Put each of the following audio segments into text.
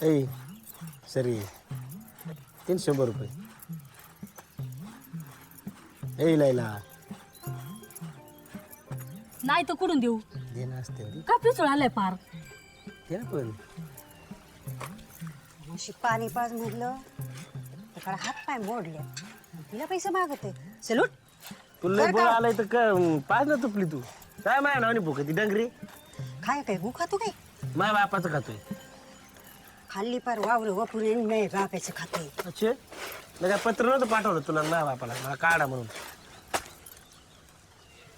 ऐ सरी 300 रुपये. ऐ लायला नाही तर कुठून देऊ देणं असते रे. का पिचूळ आलाय पार. दे ना पण. अशी पाणी पाज म्हटलं त्याकडे हात पाय मोडले तिला पैसे मागते चलूट तुला बोल आलाय तर पाच ना तुपली तू काय माया नावाने भुकती डंगरी. काय काय गु खातो काय माया बापाचं खातोय. खाल्ली पार वावलं वपुन नाही बापाचं खातोय. अच्छे मी काय पत्र नव्हतं पाठवलं तुला माझ्या बापाला मला काढा म्हणून.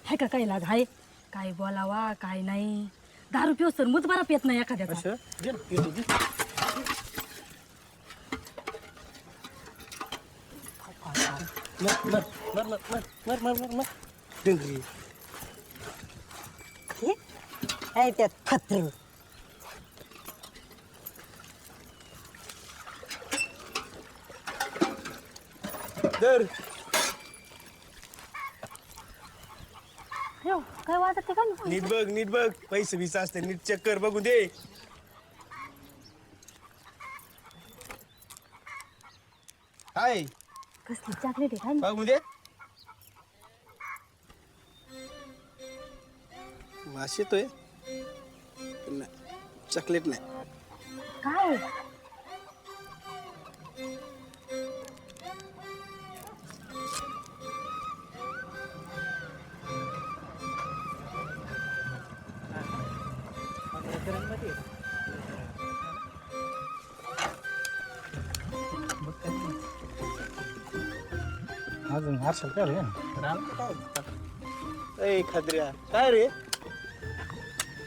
हे का काही लाग हाय काय बोलावा काय नाही. दारू पिऊ सर मुत बरा पेत नाही एखाद्याचा. असं दे ना, पितो दे. मर मर मर मर मर मर मर मर डंगरी. हे आहे त्यात खत्र दर हो, काय वाटत का नीट बघ पैसे बिसा असते नीट चेक कर बघू दे. हाय कसली चॉकलेट आहे काय बघू दे. वास येतोय पण नाही चॉकलेट नाही. काय अजून हर्षल काय रे ए खाद्र्या काय रे.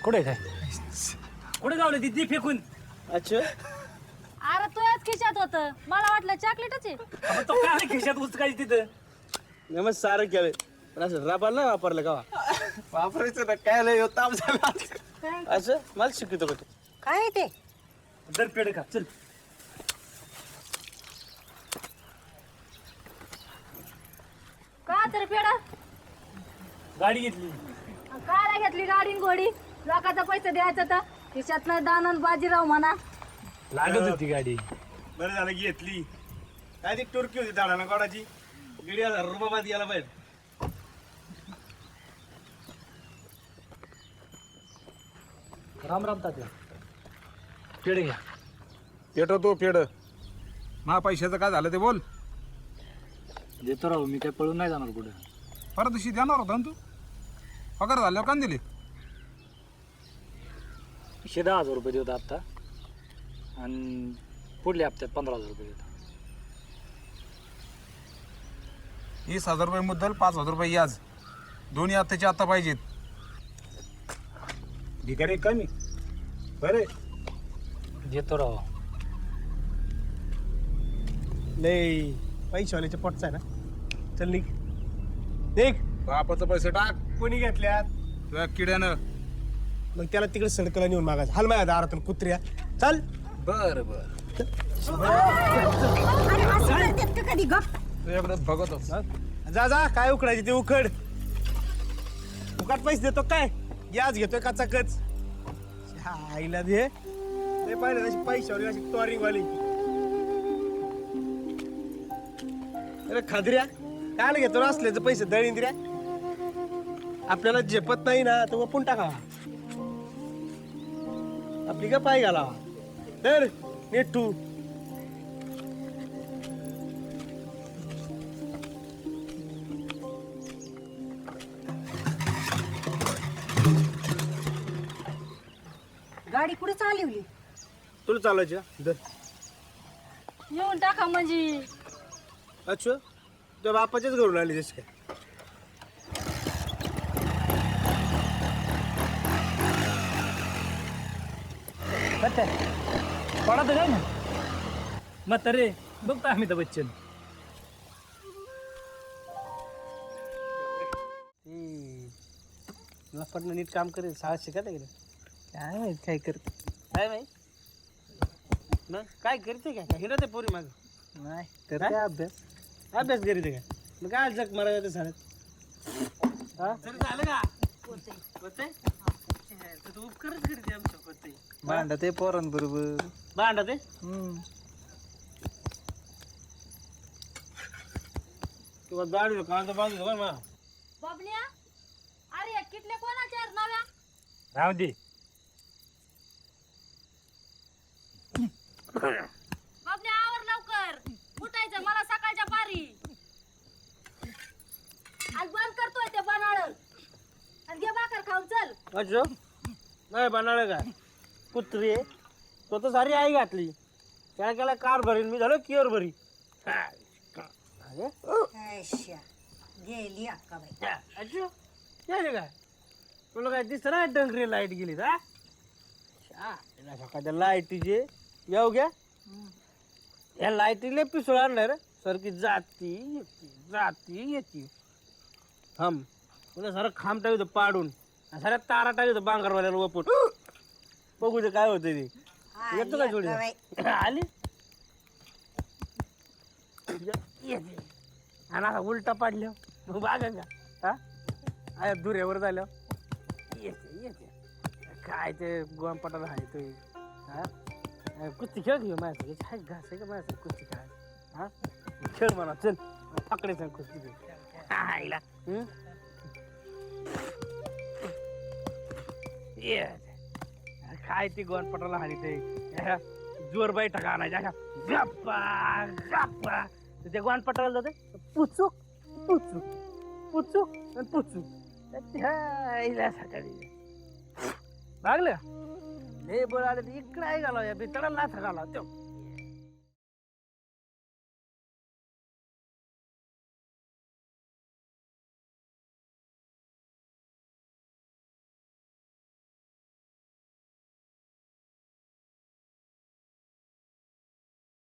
कुठे काय कुठे गावले ती फेकून अच्छा अरे तू याच खिशात होत मला वाटलं चॉकलेटच आहे. तो काय खिशात उचकायची तिथं नमस् सारं केलं पण असं राबाल नाही वापरलं का वापरायचं ना काय लय ताप झाला असं मला शिकवतो का तू. काय आहे ते दर पेड का चल का तर पेडा गाडी घेतली काला घेतली गाडी न घोडी लोकांचा पैसे द्यायचा तर खिशात नाही दानन बाजीराव म्हणा. लागत होती गाडी बरं झालं घेतली काय ती टुरकी होती झाडाला गोडाची 1,500 रुपये बाद गेला पाहिजे. राम राम तात्या पेड घ्या पेटो तो पेड मा पैशाचं काय झालं ते बोल. देतो राहू मी काय पळून नाही जाणार कुठे. परत दिवशी देणार होता ना तू पगार झाल्यावर का दिले. 10,000 रुपये देतो आत्ता आणि पुढल्या हप्त्यात 15,000 रुपये देतो. 20,000 रुपये मुद्दल 5,000 रुपये याज दोन्ही आत्ताचे आत्ता पाहिजेत. भिकारी कमी बरे देतो राहू लय पैशावाल्याचे पोटचा आहे ना. चल निघ निघ. बापाचं पैसे टाक कोणी घेतल्यात तुझ्या किड्यानं. मग त्याला तिकडे सडकला नेऊन मागायचं हाल माझ्या दारातून कुत्र्या. चल बर बर अरे असं करतात का कधी गप तुझ्याकडे बघत होत. जा जा काय उकडायची ते उकड. उकाट पैसे देतो काय याच घेतोय काचा कच आईला दे ते पाहिजे अशी पैशावाली अशी टॉरिंग वाली. अरे खादऱ्या काय घेतो असल्याचं पैसे दळीन दिऱ्या आपल्याला झेपत नाही ना तर वपून टाका आपली का पाय घाला तर नीट तू. गाडी कुठे चालवली तुला चालायची का? दर येऊन टाका म्हणजे अच्छा तुझ्या बापाच्याच घरून आली जशी काय. पडा तर काय ना मग रे बघतो अमिताभ बच्चन. मला पडणं नीट काम करेल शाळा शिकत आहे काय माहित काय करते काय माहिती मग काय करते काय हिरत आहे पोरी माग नाही करते अभ्यास अभ्यास करते काय मग काय जग मरायचं शाळेत. हा झालं का तू उपकारच करते आमच्या होते भांडा ते पोरांबरोबर. भांडा ते तुला दाढी कांदा बाजू बरं मा बबल्या अरे या किटल्या कोणाच्या आहेत नव्या? राहून दे. बबल्या आवर लवकर उठायचं मला सकाळच्या पारी. आज बंद करतोय ते बनाळ आणि घे भाकर खाऊन चल. अच्छा नाही बनाळ का कुत्री आहे तो तर सारी आई घातली त्याला केला कार भरीन मी झालो किअर भरी ऐश्या, गेली अक्का बाई. अच्छा काय काय तुला काय दिसत ना डंगरी लाईट गेली का सकाळच्या लाईटीचे येऊ घ्या या लाईटीला पिसळ आणलाय रे सारखी जाती येते थांब तुला सारं खांब टाकतो पाडून साऱ्या तारा टाकतो बांगरवाल्याला वपून बघू दे काय होतं ते येतो का जोडी अक्का बाई. आली येते आणि आता उलटा पाडल्या मग बागा का हा आया दुऱ्यावर झाल्या येते काय ते गोमपटाला आहे ते हा कुस्ती खेळ घेऊ माझ्यासाठी काय घास आहे का माझ्यासाठी कुस्ती खेळ हा खेळ म्हणा चल पकडे सांग कुस्ती खेळ आईला काय ती गोनपटाला हानी ते जोर बैठक आणायच्या गप्पा गप्पा त्या गोनपटाला जाते पुचूक पुचूक पुचूक आणि पुचूक सकाळी भागलं हे बोल आले इकडे आहे घालाव या बितडा नाथा घालाव तो